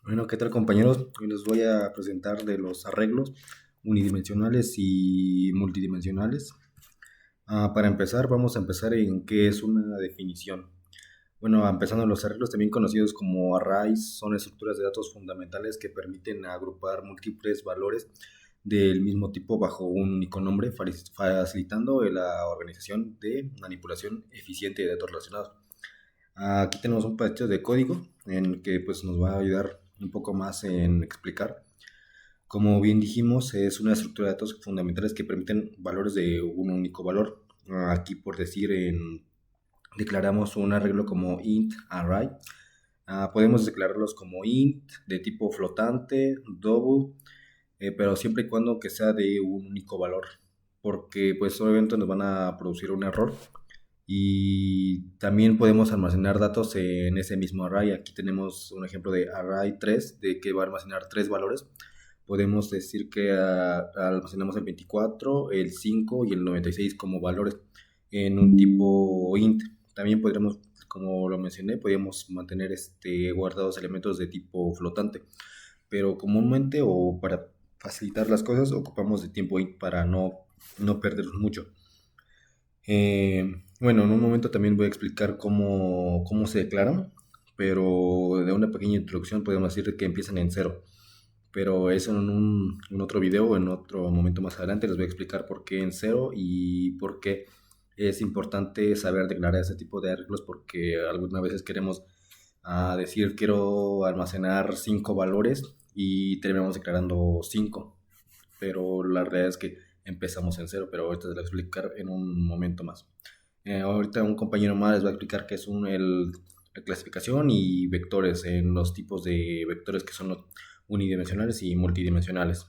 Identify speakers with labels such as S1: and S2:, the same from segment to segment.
S1: Bueno, ¿qué tal compañeros? Hoy les voy a presentar de los arreglos unidimensionales y multidimensionales. Para empezar, vamos a empezar en qué es una definición. Bueno, empezando los arreglos también conocidos como arrays, son estructuras de datos fundamentales que permiten agrupar múltiples valores del mismo tipo bajo un único nombre, facilitando la organización de manipulación eficiente de datos relacionados. Aquí tenemos un pedacito de código en el que pues, nos va a ayudar un poco más en explicar. Como bien dijimos, es una estructura de datos fundamentales que permiten valores de un único valor. Aquí, por decir, declaramos un arreglo como int array. Podemos declararlos como int de tipo flotante, double, pero siempre y cuando que sea de un único valor, porque pues obviamente nos van a producir un error y también podemos almacenar datos en ese mismo array. Aquí tenemos un ejemplo de array 3 de que va a almacenar tres valores. Podemos decir que almacenamos el 24, el 5 y el 96 como valores en un tipo int. También podríamos, como lo mencioné, podríamos mantener guardados elementos de tipo flotante, pero comúnmente o para facilitar las cosas ocupamos de tiempo int para no perderlos mucho. Bueno, en un momento también voy a explicar cómo se declaran, pero de una pequeña introducción podemos decir que empiezan en cero. Pero eso en otro video, en otro momento más adelante, les voy a explicar por qué en cero y por qué es importante saber declarar ese tipo de arreglos, porque algunas veces queremos decir quiero almacenar 5 valores y terminamos declarando 5, pero la realidad es que empezamos en cero, pero ahorita les voy a explicar en un momento más. Ahorita un compañero más les va a explicar qué es la clasificación y vectores en los tipos de vectores que son los unidimensionales y multidimensionales.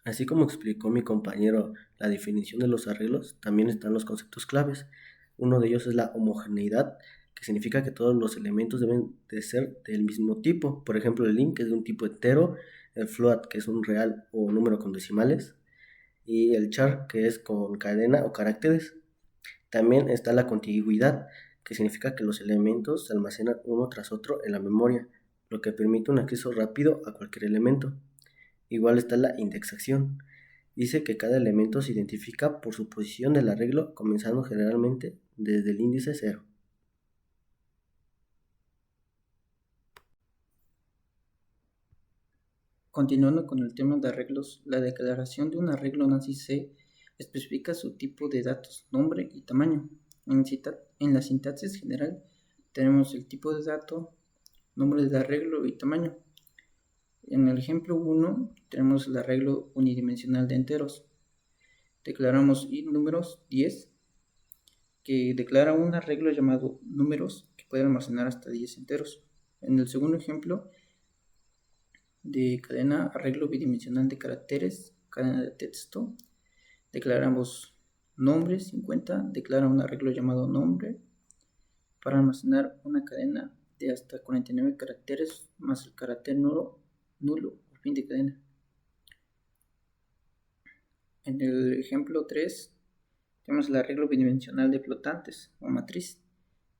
S2: Así como explicó mi compañero la definición de los arreglos, también están los conceptos claves. Uno de ellos es la homogeneidad, que significa que todos los elementos deben de ser del mismo tipo. Por ejemplo, el int, que es de un tipo entero, el float, que es un real o número con decimales, y el char, que es con cadena o caracteres. También está la contigüidad, que significa que los elementos se almacenan uno tras otro en la memoria, lo que permite un acceso rápido a cualquier elemento. Igual está la indexación. Dice que cada elemento se identifica por su posición del arreglo, comenzando generalmente desde el índice 0.
S3: Continuando con el tema de arreglos, la declaración de un arreglo NACI C especifica su tipo de datos, nombre y tamaño. En la sintaxis general tenemos el tipo de dato, nombre de arreglo y tamaño. En el ejemplo 1 tenemos el arreglo unidimensional de enteros. Declaramos int números 10, que declara un arreglo llamado números que puede almacenar hasta 10 enteros. En el segundo ejemplo de cadena arreglo bidimensional de caracteres, cadena de texto, declaramos nombre 50, declara un arreglo llamado nombre para almacenar una cadena de hasta 49 caracteres más el carácter nulo o fin de cadena. En el ejemplo 3 tenemos el arreglo bidimensional de flotantes o matriz.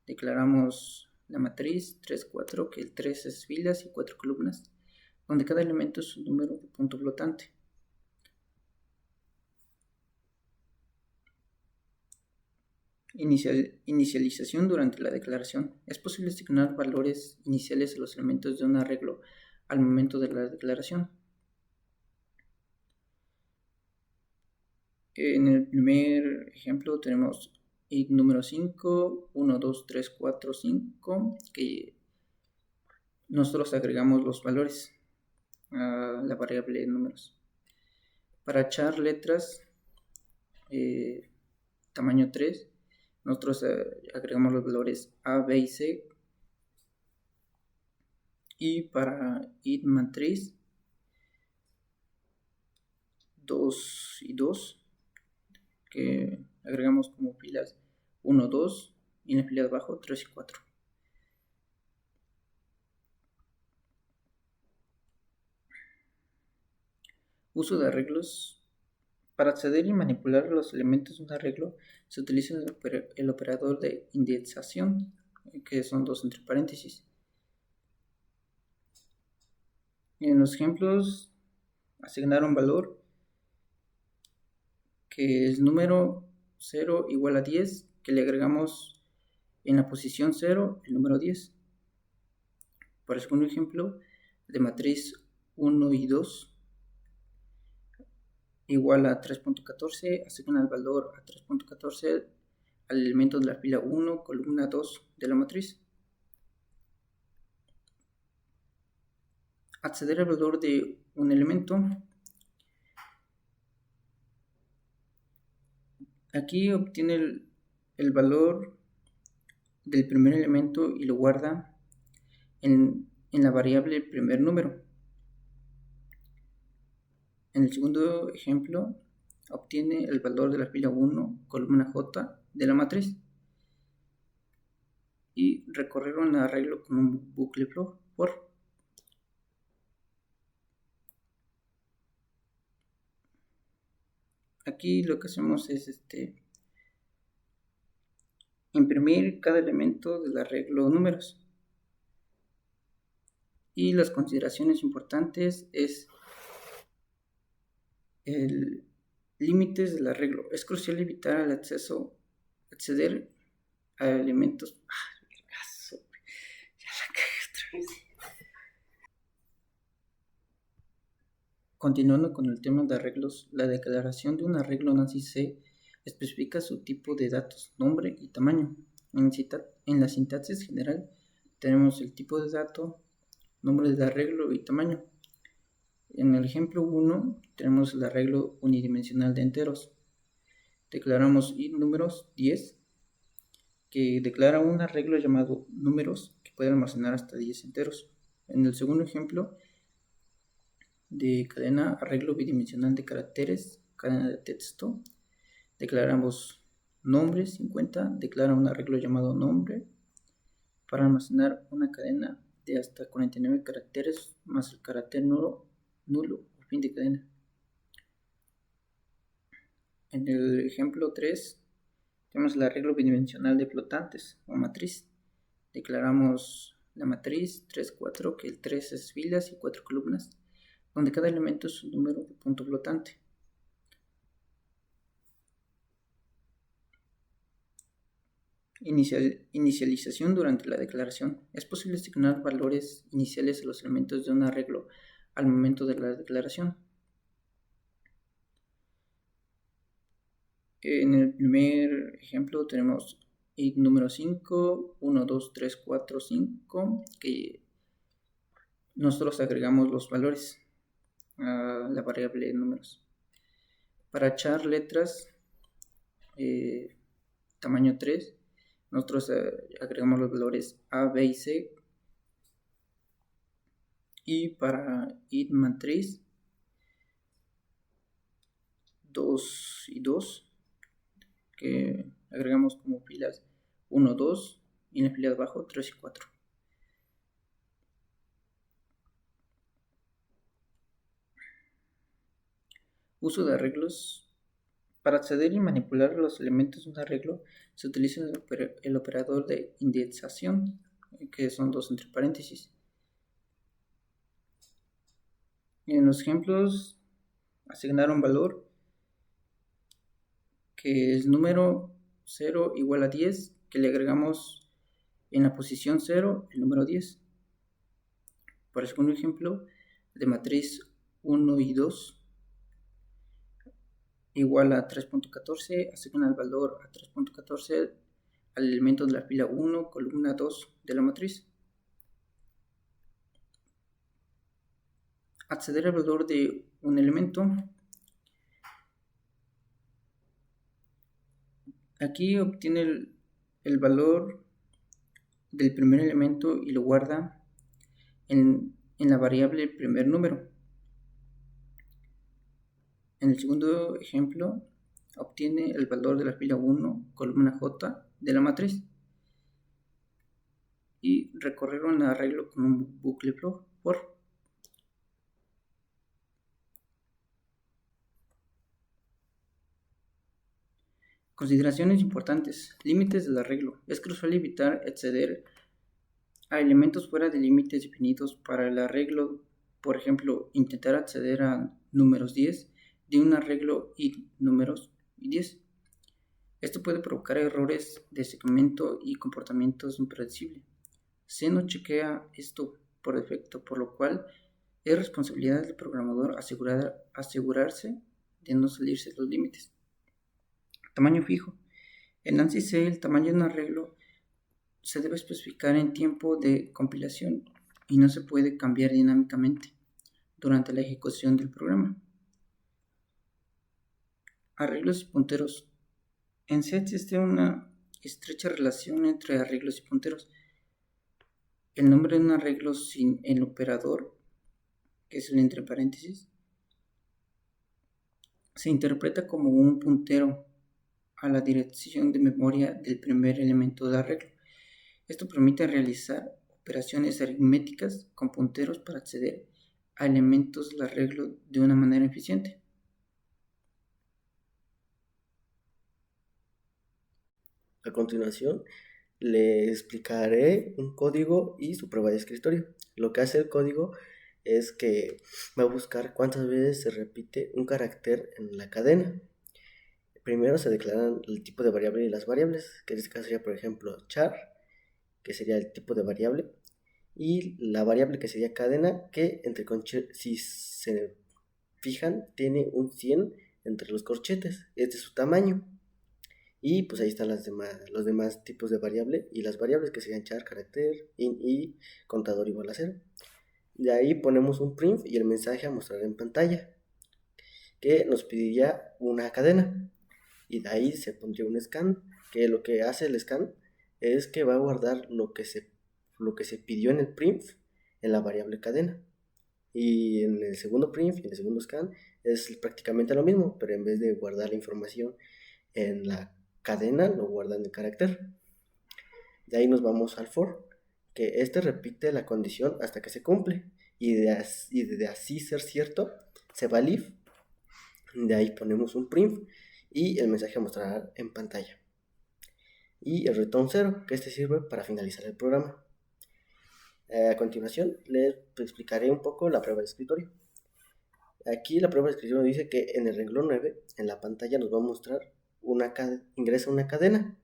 S3: Declaramos la matriz 3, 4, que el 3 es filas y 4 columnas, donde cada elemento es un número de punto flotante. Inicialización durante la declaración. Es posible asignar valores iniciales a los elementos de un arreglo al momento de la declaración. En el primer ejemplo tenemos int número 5, 1, 2, 3, 4, 5, que nosotros agregamos los valores a la variable números. Para echar letras, tamaño 3, nosotros agregamos los valores A, B y C. Y para int matriz 2 y 2, que agregamos como filas 1, 2 y en la fila de abajo 3 y 4. Uso de arreglos. Para acceder y manipular los elementos de un arreglo se utiliza el operador de indexación, que son dos entre paréntesis. En los ejemplos, asignar un valor que es número 0 igual a 10, que le agregamos en la posición 0 el número 10. Por el segundo ejemplo, de matriz 1 y 2 igual a 3.14, asigna el valor a 3.14 al elemento de la fila 1, columna 2 de la matriz. Acceder al valor de un elemento. Aquí obtiene el valor del primer elemento y lo guarda en la variable primer número. En el segundo ejemplo, obtiene el valor de la fila 1, columna J de la matriz y recorrer un arreglo con un bucle for. Aquí lo que hacemos es imprimir cada elemento del arreglo números. Y las consideraciones importantes es el límites del arreglo. Es crucial evitar el acceder a elementos. Continuando con el tema de arreglos, la declaración de un arreglo Nancy C especifica su tipo de datos, nombre y tamaño. En la sintaxis general tenemos el tipo de dato, nombre de arreglo y tamaño. En el ejemplo 1 tenemos el arreglo unidimensional de enteros. Declaramos números 10, que declara un arreglo llamado números que puede almacenar hasta 10 enteros. En el segundo ejemplo de cadena arreglo bidimensional de caracteres, cadena de texto, declaramos nombre 50, declara un arreglo llamado nombre para almacenar una cadena de hasta 49 caracteres más el carácter nulo o fin de cadena. En el ejemplo 3 tenemos el arreglo bidimensional de flotantes o matriz. Declaramos la matriz 3, 4, que el 3 es filas y 4 columnas, donde cada elemento es un número de punto flotante. Inicialización durante la declaración. Es posible asignar valores iniciales a los elementos de un arreglo al momento de la declaración. En el primer ejemplo tenemos int número 5, 1, 2, 3, 4, 5, que nosotros agregamos los valores a la variable números. Para char letras tamaño 3, nosotros agregamos los valores A, B y C. Y para int matriz 2 y 2, que agregamos como filas 1, 2 y en la fila de abajo 3 y 4. Uso de arreglos. Para acceder y manipular los elementos de un arreglo se utiliza el operador de indexación, que son 2 entre paréntesis. En los ejemplos, asignar un valor que es número 0 igual a 10, que le agregamos en la posición 0 el número 10. Por el segundo ejemplo, de matriz 1 y 2 igual a 3.14, asigna el valor a 3.14 al elemento de la fila 1, columna 2 de la matriz. Acceder al valor de un elemento. Aquí obtiene el valor del primer elemento y lo guarda en la variable primer número. En el segundo ejemplo, obtiene el valor de la fila 1, columna J de la matriz y recorrer un arreglo con un bucle for. Consideraciones importantes. Límites del arreglo. Es crucial evitar acceder a elementos fuera de límites definidos para el arreglo Por ejemplo, intentar acceder a números 10 de un arreglo y números 10. Esto puede provocar errores de segmento y comportamientos impredecibles. C no chequea esto por defecto, por lo cual es responsabilidad del programador asegurarse de no salirse de los límites. Tamaño fijo. En ANSI C, el tamaño de un arreglo se debe especificar en tiempo de compilación y no se puede cambiar dinámicamente durante la ejecución del programa. Arreglos y punteros. En C existe una estrecha relación entre arreglos y punteros. El nombre de un arreglo sin el operador, que es el entre paréntesis, se interpreta como un puntero a la dirección de memoria del primer elemento del arreglo. Esto permite realizar operaciones aritméticas con punteros para acceder a elementos del arreglo de una manera eficiente.
S2: A continuación, le explicaré un código y su prueba de escritorio. Lo que hace el código es que va a buscar cuántas veces se repite un carácter en la cadena. Primero se declaran el tipo de variable y las variables, que en este caso sería, por ejemplo, char, que sería el tipo de variable, y la variable que sería cadena, que si se fijan, tiene un 100 entre los corchetes, es de su tamaño. Y pues ahí están los demás tipos de variable y las variables que serían char, carácter, int y contador igual a 0. De ahí ponemos un print y el mensaje a mostrar en pantalla, que nos pediría una cadena. Y de ahí se pondría un scan, que lo que hace el scan es que va a guardar lo que se pidió en el print en la variable cadena. Y en el segundo print y en el segundo scan es prácticamente lo mismo, pero en vez de guardar la información en la cadena, lo guarda en el carácter. De ahí nos vamos al for, que este repite la condición hasta que se cumple. Y de así ser cierto, se va al if. De ahí ponemos un print y el mensaje a mostrar en pantalla. Y el return 0, que este sirve para finalizar el programa. A continuación les explicaré un poco la prueba de escritorio. Aquí la prueba de escritorio dice que en el renglón 9, en la pantalla nos va a mostrar ingresa una cadena.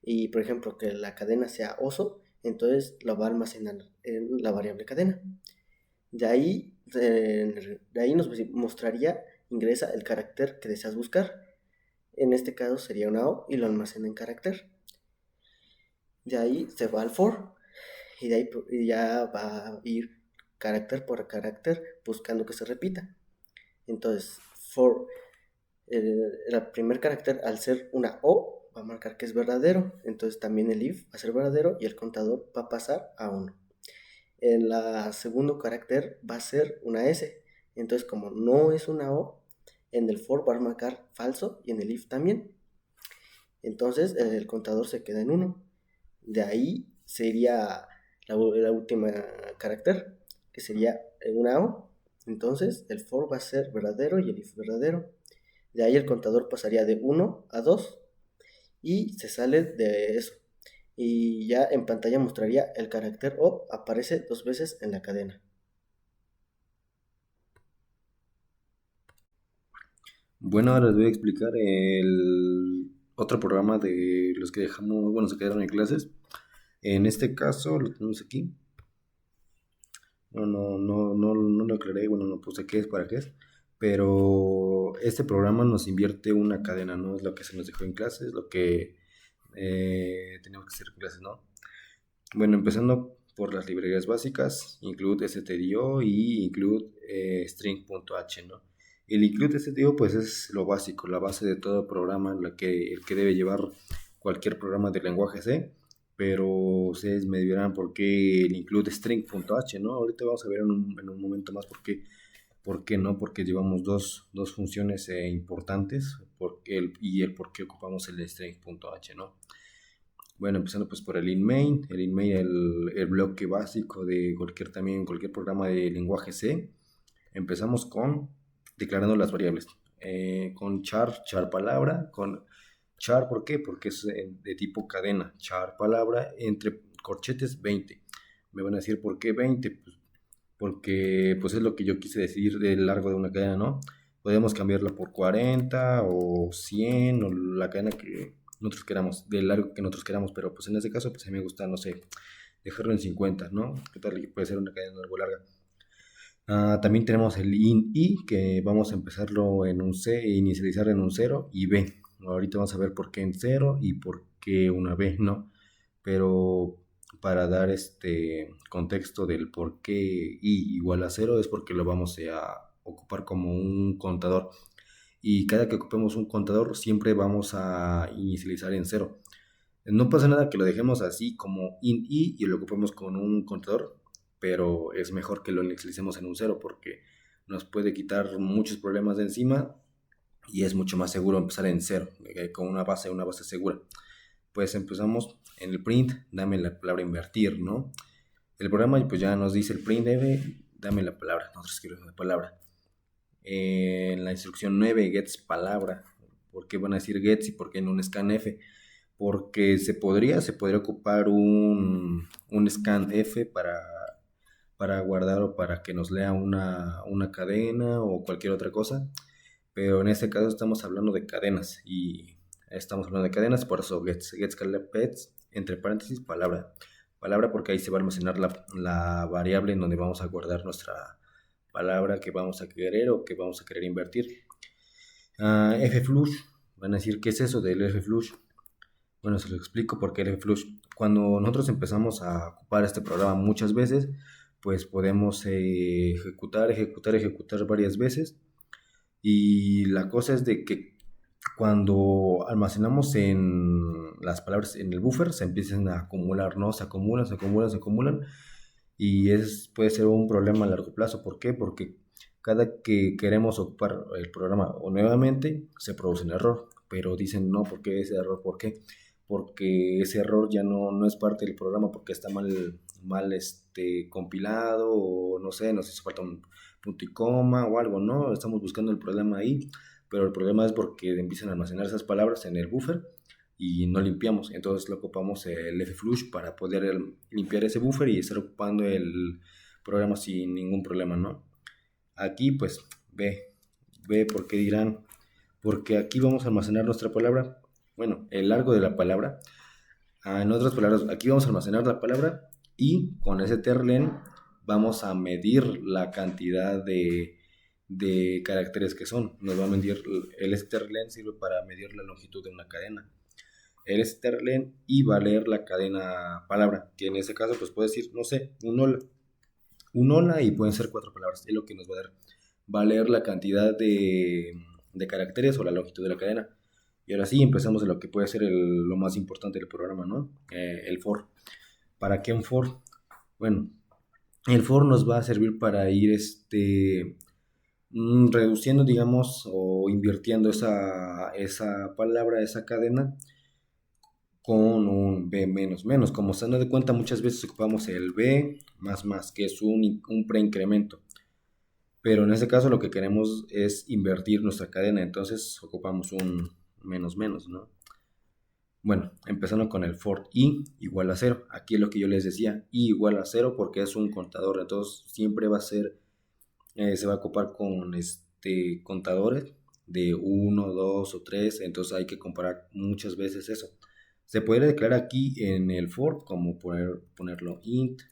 S2: Y por ejemplo que la cadena sea oso, entonces la va a almacenar en la variable cadena. De ahí nos mostraría ingresa el carácter que deseas buscar. En este caso sería una O y lo almacena en carácter. De ahí se va al for y de ahí ya va a ir carácter por carácter buscando que se repita. Entonces for el primer carácter, al ser una O, va a marcar que es verdadero. Entonces también el if va a ser verdadero y el contador va a pasar a 1. El segundo carácter va a ser una S. Entonces como no es una O, en el for va a marcar falso y en el if también. Entonces el contador se queda en 1. De ahí sería la última carácter, que sería una O. Entonces el for va a ser verdadero y el if verdadero. De ahí el contador pasaría de 1 a 2 y se sale de eso. Y ya en pantalla mostraría el carácter O aparece 2 veces en la cadena.
S1: Bueno, ahora les voy a explicar el otro programa de los que dejamos, bueno, se quedaron en clases. En este caso lo tenemos aquí. No lo aclaré, bueno, no puse qué es, para qué es. Pero este programa nos invierte una cadena, ¿no? Es lo que se nos dejó en clases, es lo que teníamos que hacer en clases, ¿no? Bueno, empezando por las librerías básicas, include stdio y include string.h, ¿no? El include stdio pues es lo básico, la base de todo programa, el que debe llevar cualquier programa de lenguaje C, pero ustedes me dirán por qué el include string.h, ¿no? Ahorita vamos a ver en un momento más por qué no, porque llevamos dos funciones importantes y el por qué ocupamos el string.h, ¿no? Bueno, empezando pues por el inmain, el bloque básico de cualquier programa de lenguaje C. Empezamos con declarando las variables, con char palabra, con char, ¿por qué? Porque es de tipo cadena, char palabra entre corchetes 20. Me van a decir, ¿por qué 20? Pues porque pues es lo que yo quise decir del largo de una cadena, ¿no? Podemos cambiarla por 40 o 100 o la cadena que nosotros queramos, del largo que nosotros queramos, pero pues en este caso pues a mí me gusta, no sé, dejarlo en 50, ¿no? ¿Qué tal? Puede ser una cadena algo larga. También tenemos el int i, que vamos a empezarlo en un C e inicializar en un 0 y B. Ahorita vamos a ver por qué en 0 y por qué una B, ¿no? Pero para dar este contexto del por qué i igual a 0 es porque lo vamos a ocupar como un contador. Y cada que ocupemos un contador siempre vamos a inicializar en 0. No pasa nada que lo dejemos así como int i y lo ocupemos con un contador, pero es mejor que lo inicialicemos en un 0 porque nos puede quitar muchos problemas de encima y es mucho más seguro empezar en 0, con una base segura. Pues empezamos en el print, dame la palabra invertir, ¿no? El programa pues ya nos dice el print dame la palabra, nosotros escribimos la palabra. En la instrucción 9, gets palabra. ¿Por qué van a decir gets y por qué no un scanf? Porque se podría ocupar un scanf para guardar o para que nos lea una cadena o cualquier otra cosa, pero en este caso estamos hablando de cadenas y estamos hablando de cadenas, por eso gets pets, entre paréntesis, palabra porque ahí se va a almacenar la variable en donde vamos a guardar nuestra palabra que vamos a querer o que vamos a querer invertir. Fflush, van a decir, ¿qué es eso del fflush? Bueno, se lo explico porque el fflush, cuando nosotros empezamos a ocupar este programa muchas veces, pues podemos ejecutar varias veces. Y la cosa es de que cuando almacenamos en las palabras en el buffer, se empiezan a acumular, ¿no? Se acumulan. Y puede ser un problema a largo plazo. ¿Por qué? Porque cada que queremos ocupar el programa o nuevamente, se produce un error. Pero dicen, no, ¿por qué ese error? ¿Por qué? Porque ese error ya no es parte del programa porque está mal compilado o no sé, nos hizo falta un punto y coma o algo, ¿no? Estamos buscando el problema ahí, pero el problema es porque empiezan a almacenar esas palabras en el buffer y no limpiamos, entonces lo ocupamos el fflush para poder limpiar ese buffer y estar ocupando el programa sin ningún problema, ¿no? Aquí pues ve por qué dirán, porque aquí vamos a almacenar nuestra palabra, bueno, el largo de la palabra. En otras palabras, aquí vamos a almacenar la palabra y con ese strlen vamos a medir la cantidad de caracteres que son. Nos va a medir, el strlen sirve para medir la longitud de una cadena. El strlen y va a leer la cadena palabra, que en ese caso pues puede decir, no sé, un hola y pueden ser 4 palabras, es lo que nos va a dar. Va a leer la cantidad de caracteres o la longitud de la cadena. Y ahora sí, empezamos de lo que puede ser lo más importante del programa, ¿no? El for. ¿Para qué un for? Bueno, el for nos va a servir para ir reduciendo, digamos, o invirtiendo esa palabra, esa cadena, con un b menos menos. Como se dan de cuenta, muchas veces ocupamos el b más, que es un preincremento. Pero en este caso lo que queremos es invertir nuestra cadena, entonces ocupamos un menos menos, ¿no? Bueno, empezando con el for i igual a 0. Aquí es lo que yo les decía, i igual a 0 porque es un contador, entonces siempre va a ser, se va a ocupar con contadores de 1, 2 o 3, entonces hay que comparar muchas veces eso. Se puede declarar aquí en el for como ponerlo int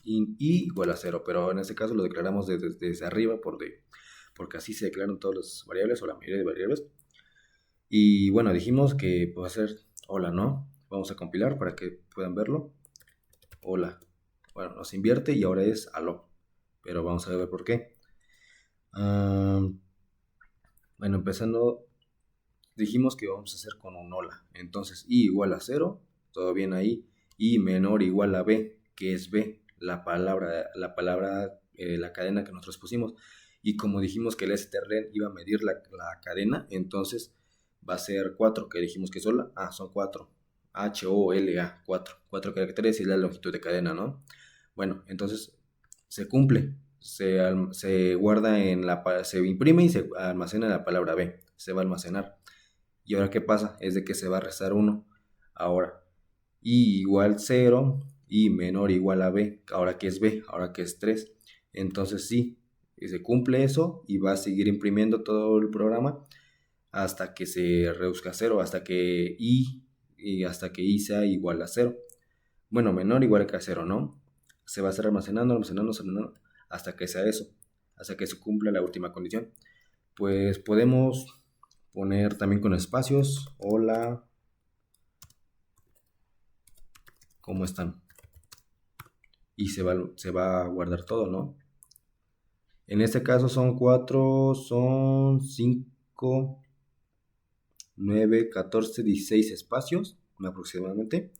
S1: i igual a 0, pero en este caso lo declaramos desde arriba porque así se declaran todas las variables o la mayoría de variables. Y bueno, dijimos que puede ser hola, ¿no? Vamos a compilar para que puedan verlo. Hola. Bueno, nos invierte y ahora es aló. Pero vamos a ver por qué. Bueno, empezando, dijimos que vamos a hacer con un hola. Entonces, i igual a 0, todo bien ahí. I menor igual a b, que es b, la cadena que nosotros pusimos. Y como dijimos que el strlen iba a medir la cadena, entonces va a ser 4, que dijimos que es hola. Son 4. HOLA, 4 caracteres y la longitud de cadena, ¿no? Bueno, entonces se cumple. Se guarda se imprime y se almacena en la palabra B. Se va a almacenar. Y ahora, ¿qué pasa? Es de que se va a restar 1. Ahora, i igual 0 y menor igual a b. Ahora que es b, ahora que es 3. Entonces sí, y se cumple eso y va a seguir imprimiendo todo el programa hasta que se reduzca a cero, hasta que i sea igual a cero. Bueno, menor o igual que a cero, ¿no? Se va a estar almacenando hasta que sea eso, hasta que se cumpla la última condición. Pues podemos poner también con espacios, hola, ¿cómo están? Y se va a guardar todo, ¿no? En este caso son 5, 9, 14, 16 espacios aproximadamente.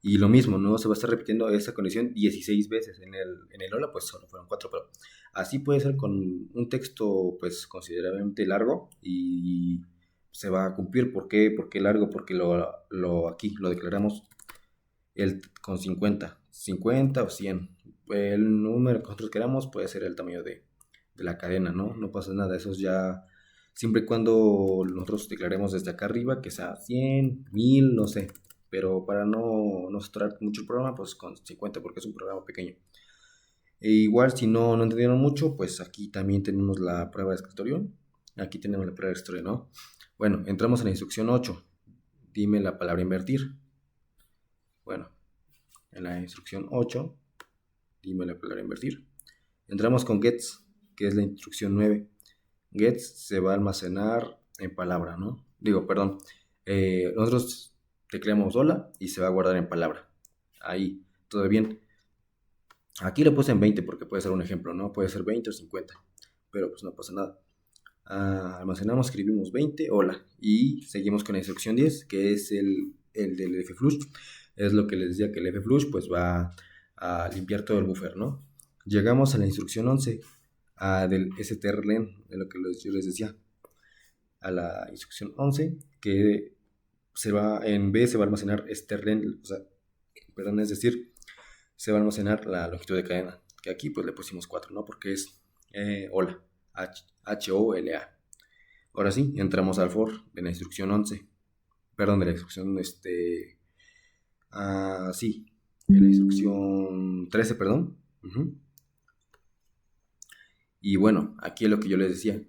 S1: Y lo mismo, ¿no? Se va a estar repitiendo esa condición 16 veces. En el hola, pues solo fueron 4, pero así puede ser con un texto, pues, considerablemente largo y se va a cumplir. ¿Por qué? ¿Por qué largo? Porque aquí lo declaramos con 50 o 100. El número que nosotros queramos puede ser el tamaño de la cadena, ¿no? No pasa nada, eso es ya siempre y cuando nosotros declaremos desde acá arriba que sea 100, 1000, no sé. Pero para no saturar mucho el programa, pues con 50 porque es un programa pequeño. E igual si no entendieron mucho, pues aquí también tenemos la prueba de escritorio. Aquí tenemos la prueba de escritorio, ¿no? Bueno, entramos en la instrucción 8. Dime la palabra invertir. Bueno, en la instrucción 8, dime la palabra invertir. Entramos con gets, que es la instrucción 9. Gets se va a almacenar en palabra, ¿no? Perdón. Nosotros tecleamos hola y se va a guardar en palabra. Ahí, todo bien. Aquí lo puse en 20 porque puede ser un ejemplo, ¿no? Puede ser 20 o 50, pero pues no pasa nada. Almacenamos, escribimos 20, hola, y seguimos con la instrucción 10, que es el del flush. Es lo que les decía, que el flush pues va a limpiar todo el buffer, ¿no? Llegamos a la instrucción 11, del strlen, de lo que yo les decía, a la instrucción 11, que en B se va a almacenar strlen, o sea, perdón, es decir, se va a almacenar la longitud de cadena, que aquí pues le pusimos 4, ¿no? Porque es hola, HOLA. Ahora sí, entramos al for de la instrucción 11. Perdón, de la instrucción, sí, de la instrucción 13, perdón. Y bueno, aquí es lo que yo les decía.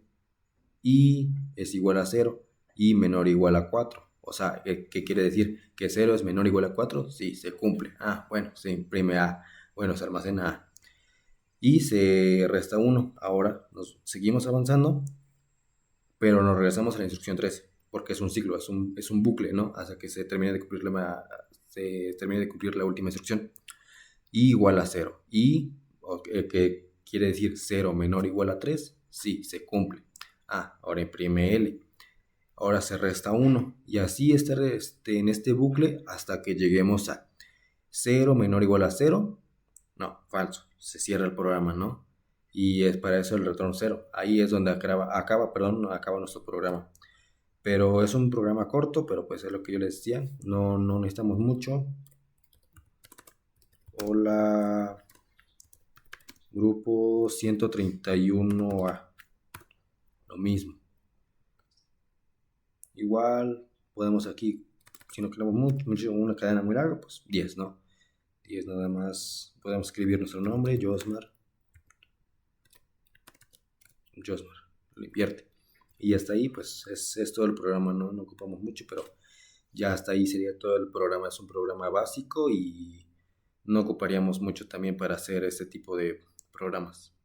S1: Y es igual a 0 y menor o igual a 4. O sea, ¿qué quiere decir? ¿Que 0 es menor o igual a 4? Sí, se cumple. Bueno, se imprime A. Bueno, se almacena A. Y se resta 1. Ahora nos seguimos avanzando, pero nos regresamos a la instrucción 13, porque es un ciclo, es un bucle, ¿no? Hasta que se termine de cumplir la última instrucción. Y igual a 0. Y, ¿qué quiere decir 0 menor o igual a 3? Sí, se cumple. Ahora imprime L. Ahora se resta 1. Y así en este bucle hasta que lleguemos a 0 menor o igual a 0. No, falso. Se cierra el programa, ¿no? Y es para eso el retorno 0. Ahí es donde acaba nuestro programa. Pero es un programa corto, pero pues es lo que yo les decía. No necesitamos mucho. Hola, grupo 131A. Lo mismo. Igual podemos aquí, si no queremos mucho, una cadena muy larga, pues 10, ¿no? 10 nada más. Podemos escribir nuestro nombre, Josmar, lo invierte. Y hasta ahí, pues es todo el programa, ¿no? No ocupamos mucho, pero ya hasta ahí sería todo el programa. Es un programa básico y no ocuparíamos mucho también para hacer este tipo de programas.